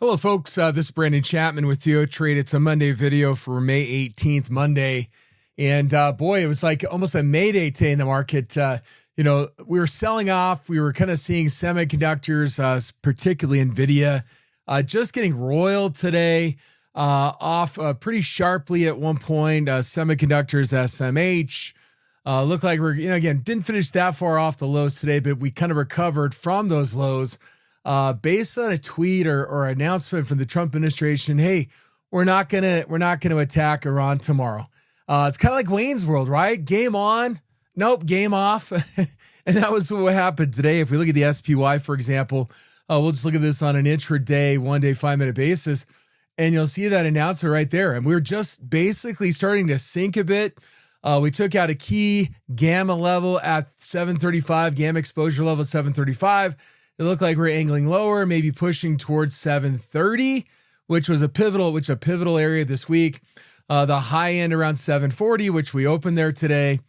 Hello, folks. This is Brandon Chapman with TheoTrade. It's a Monday video for May 18th, Monday. And boy, it was like almost a Mayday today in the market. We were selling off. We were kind of seeing semiconductors, particularly Nvidia, just getting roiled today, off pretty sharply at one point. Semiconductors, SMH, looked like again, didn't finish that far off the lows today, but we kind of recovered from those lows. Based on a tweet or announcement from the Trump administration, hey, we're not gonna attack Iran tomorrow. It's kind of like Wayne's World, right? Game on, nope, game off, and that was what happened today. If we look at the SPY, for example, we'll just look at this on an intraday, 1 day, 5 minute basis, and you'll see that announcement right there. And we're just basically starting to sink a bit. We took out a key gamma level at 735, gamma exposure level at 735. It looked like we're angling lower, maybe pushing towards 730, which was a pivotal area this week. The high end around 740, which we opened there today.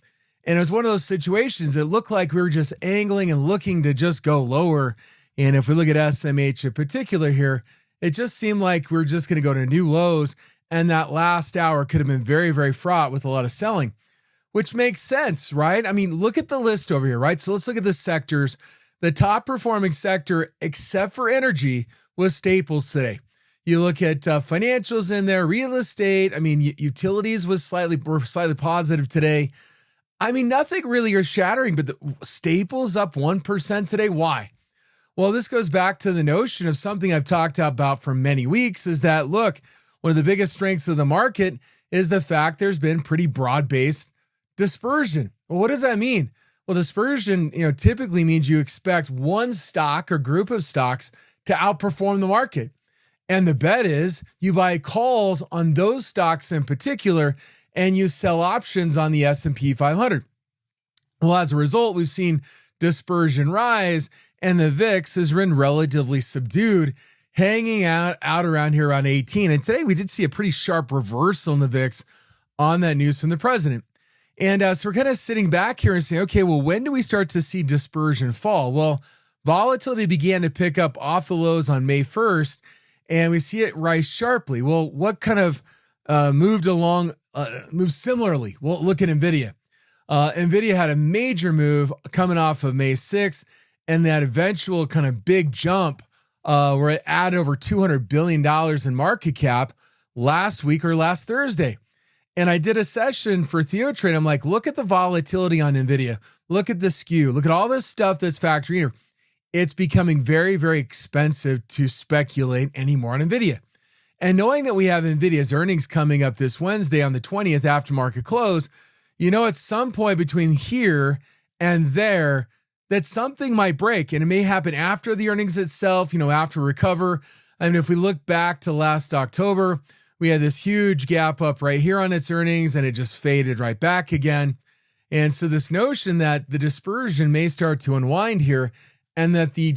And it was one of those situations. It looked like we were just angling and looking to just go lower. And if we look at SMH in particular here, it just seemed like we were just going to go to new lows. And that last hour could have been very, very fraught with a lot of selling, which makes sense, right? I mean, look at the list over here, right? So let's look at the sectors. The top performing sector, except for energy, was staples today. You look at financials in there, real estate. I mean, utilities were slightly positive today. I mean, nothing really earth shattering, but the staples up 1% today. Why? Well, this goes back to the notion of something I've talked about for many weeks is that, look, one of the biggest strengths of the market is the fact there's been pretty broad-based dispersion. Well, what does that mean? Well, dispersion, typically means you expect one stock or group of stocks to outperform the market. And the bet is you buy calls on those stocks in particular, and you sell options on the S&P 500. Well, as a result, we've seen dispersion rise, and the VIX has been relatively subdued, hanging out around here around 18. And today we did see a pretty sharp reversal in the VIX on that news from the president. And so we're kind of sitting back here and saying, okay, well, when do we start to see dispersion fall? Well, volatility began to pick up off the lows on May 1st, and we see it rise sharply. Well, what kind of moved similarly? Well, look at Nvidia. Nvidia had a major move coming off of May 6th, and that eventual kind of big jump where it added over $200 billion in market cap last week or last Thursday. And I did a session for TheoTrade. I'm like, look at the volatility on Nvidia. Look at the skew. Look at all this stuff that's factoring here. It's becoming very, very expensive to speculate anymore on Nvidia. And knowing that we have Nvidia's earnings coming up this Wednesday on the 20th after market close, at some point between here and there, that something might break. And it may happen after the earnings itself, after recover. I mean, if we look back to last October, we had this huge gap up right here on its earnings, and it just faded right back again. And so this notion that the dispersion may start to unwind here, and that the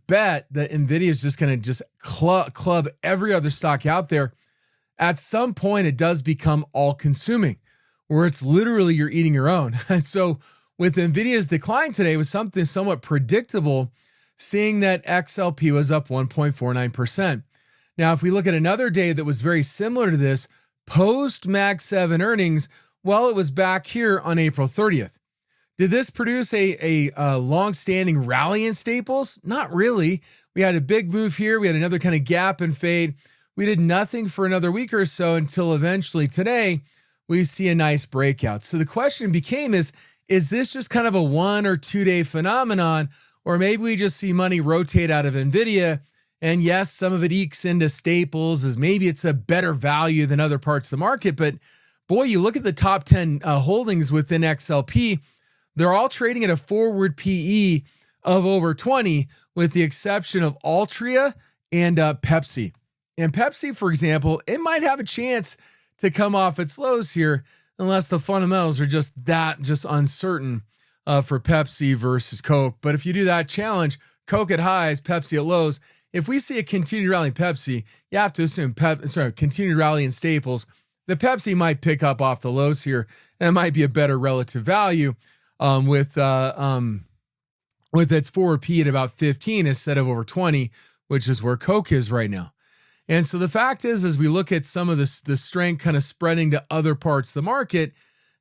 bet that Nvidia is just going to just club every other stock out there, at some point it does become all-consuming, where it's literally you're eating your own. And so with Nvidia's decline today was something somewhat predictable, seeing that XLP was up 1.49%. Now, if we look at another day that was very similar to this, post Mag 7 earnings, well, it was back here on April 30th. Did this produce a long-standing rally in staples? Not really. We had a big move here. We had another kind of gap and fade. We did nothing for another week or so until eventually today we see a nice breakout. So the question became is this just kind of a 1 or 2 day phenomenon, or maybe we just see money rotate out of Nvidia? And yes, some of it ekes into staples as maybe it's a better value than other parts of the market. But boy, you look at the top 10 holdings within XLP, they're all trading at a forward PE of over 20, with the exception of Altria and Pepsi. And Pepsi, for example, it might have a chance to come off its lows here unless the fundamentals are just uncertain for Pepsi versus Coke. But if you do that challenge, Coke at highs, Pepsi at lows, if we see a continued rally in Pepsi, you have to assume continued rally in staples. The Pepsi might pick up off the lows here, and it might be a better relative value with its forward P at about 15 instead of over 20, which is where Coke is right now. And so the fact is, as we look at some of the strength kind of spreading to other parts of the market,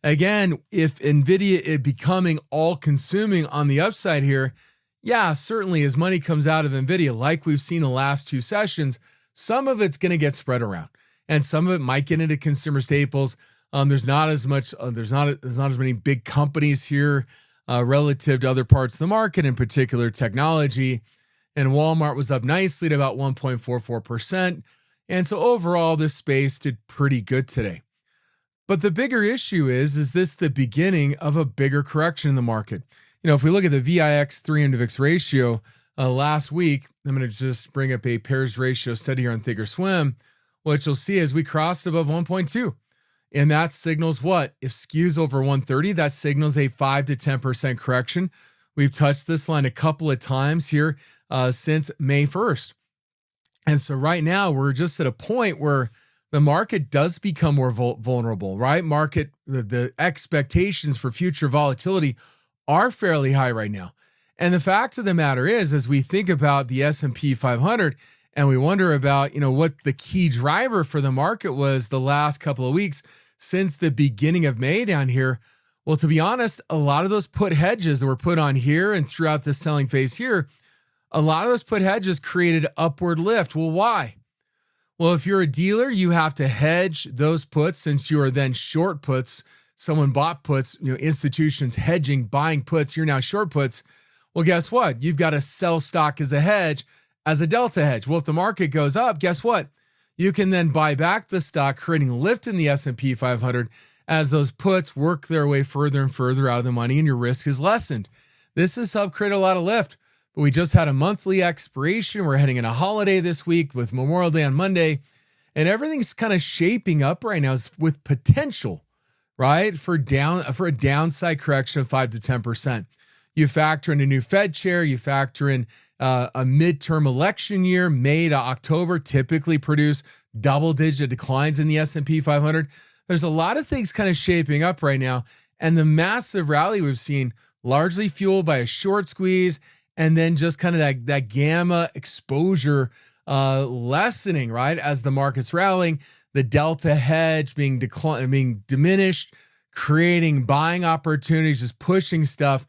again, if Nvidia is becoming all consuming on the upside here, yeah, certainly as money comes out of Nvidia, like we've seen the last two sessions, some of it's going to get spread around, and some of it might get into consumer staples. There's not as many big companies here relative to other parts of the market, in particular technology. And Walmart was up nicely at about 1.44%. And so overall, this space did pretty good today. But the bigger issue is this the beginning of a bigger correction in the market? If we look at the VIX 3-index ratio last week, I'm going to just bring up a pairs ratio study here on Thinkorswim. What you'll see is we crossed above 1.2. And that signals what? If skew's over 130, that signals a 5 to 10% correction. We've touched this line a couple of times here since May 1st. And so right now we're just at a point where the market does become more vulnerable, right? The expectations for future volatility are fairly high right now. And the fact of the matter is, as we think about the S&P 500 and we wonder about, what the key driver for the market was the last couple of weeks since the beginning of May down here, well, to be honest, a lot of those put hedges that were put on here and throughout the selling phase here, a lot of those put hedges created upward lift. Well, why? Well, if you're a dealer, you have to hedge those puts since you are then short puts. Someone bought puts, institutions hedging, buying puts, you're now short puts. Well, guess what? You've got to sell stock as a hedge, as a delta hedge. Well, if the market goes up, guess what? You can then buy back the stock, creating lift in the S&P 500 as those puts work their way further and further out of the money and your risk is lessened. This has helped create a lot of lift. But we just had a monthly expiration. We're heading in a holiday this week with Memorial Day on Monday. And everything's kind of shaping up right now with potential, right? For a downside correction of 5 to 10%. You factor in a new Fed chair. You factor in a midterm election year, May to October, typically produce double-digit declines in the S&P 500. There's a lot of things kind of shaping up right now. And the massive rally we've seen, largely fueled by a short squeeze, and then just kind of that gamma exposure lessening, right? As the market's rallying, the delta hedge being diminished, creating buying opportunities, just pushing stuff.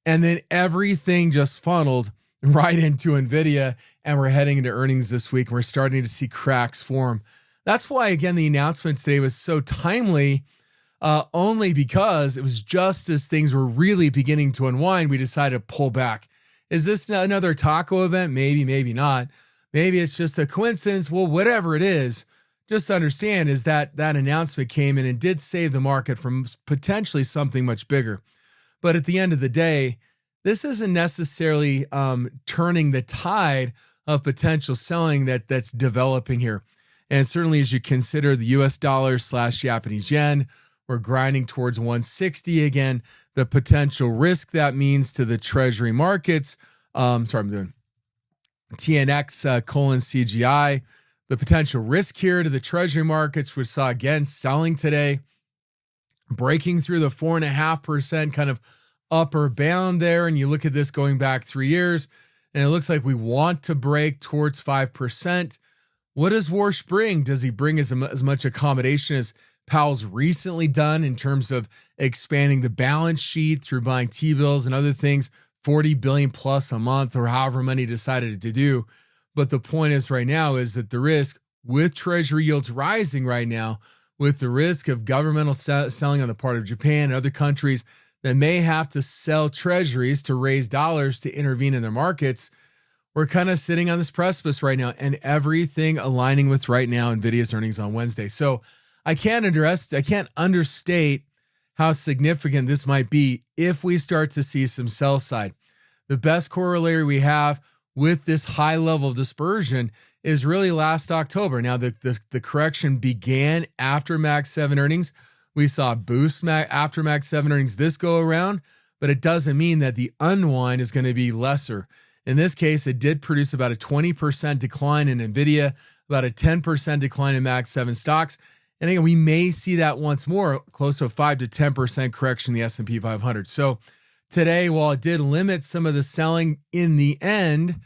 And then everything just funneled right into Nvidia. And we're heading into earnings this week. We're starting to see cracks form. That's why, again, the announcement today was so timely, only because it was just as things were really beginning to unwind, we decided to pull back. Is this another taco event? Maybe, maybe not. Maybe it's just a coincidence. Well, whatever it is, just understand is that announcement came in and did save the market from potentially something much bigger. But at the end of the day, this isn't necessarily turning the tide of potential selling that's developing here. And certainly as you consider the US dollar / Japanese yen, we're grinding towards 160 again. The potential risk that means to the treasury markets. I'm doing TNX : CGI. The potential risk here to the treasury markets, we saw again selling today, breaking through the 4.5% kind of upper bound there. And you look at this going back 3 years, and it looks like we want to break towards 5%. What does Warsh bring? Does he bring as much accommodation as Powell's recently done in terms of expanding the balance sheet through buying T-bills and other things, 40 billion plus a month or however many decided to do? But the point is right now is that the risk with treasury yields rising right now, with the risk of governmental selling on the part of Japan and other countries that may have to sell treasuries to raise dollars to intervene in their markets, we're kind of sitting on this precipice right now, and everything aligning with right now Nvidia's earnings on Wednesday. So I can't understate how significant this might be if we start to see some sell side. The best corollary we have with this high level of dispersion is really last October. Now, the correction began after Max 7 earnings. We saw a boost after Max 7 earnings this go around, but it doesn't mean that the unwind is going to be lesser. In this case, it did produce about a 20% decline in Nvidia, about a 10% decline in Max 7 stocks. And again, we may see that once more, close to a 5 to 10% correction in the S&P 500. So today, while it did limit some of the selling in the end,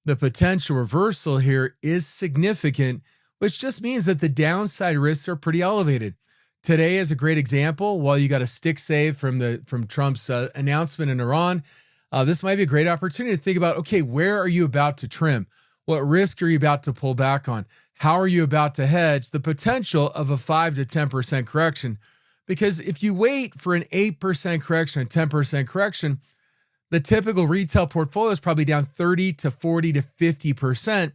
the potential reversal here is significant, which just means that the downside risks are pretty elevated. Today is a great example. While you got a stick save from Trump's announcement in Iran, this might be a great opportunity to think about, okay, where are you about to trim? What risk are you about to pull back on? How are you about to hedge the potential of a 5 to 10% correction? Because if you wait for an 8% correction, a 10% correction, the typical retail portfolio is probably down 30 to 40 to 50%.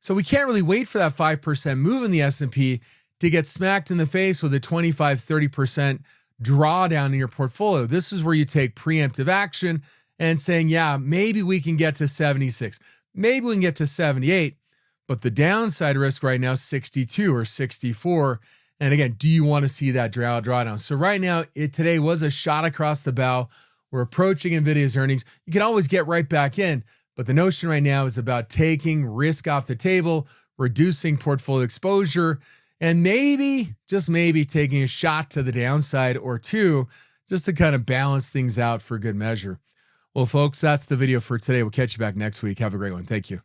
So we can't really wait for that 5% move in the S&P to get smacked in the face with a 25, 30% drawdown in your portfolio. This is where you take preemptive action and saying, yeah, maybe we can get to 76. Maybe we can get to 78. But the downside risk right now is 62 or 64. And again, do you want to see that drawdown? So right now, today was a shot across the bow. We're approaching Nvidia's earnings. You can always get right back in. But the notion right now is about taking risk off the table, reducing portfolio exposure, and maybe, just maybe, taking a shot to the downside or two just to kind of balance things out for good measure. Well, folks, that's the video for today. We'll catch you back next week. Have a great one. Thank you.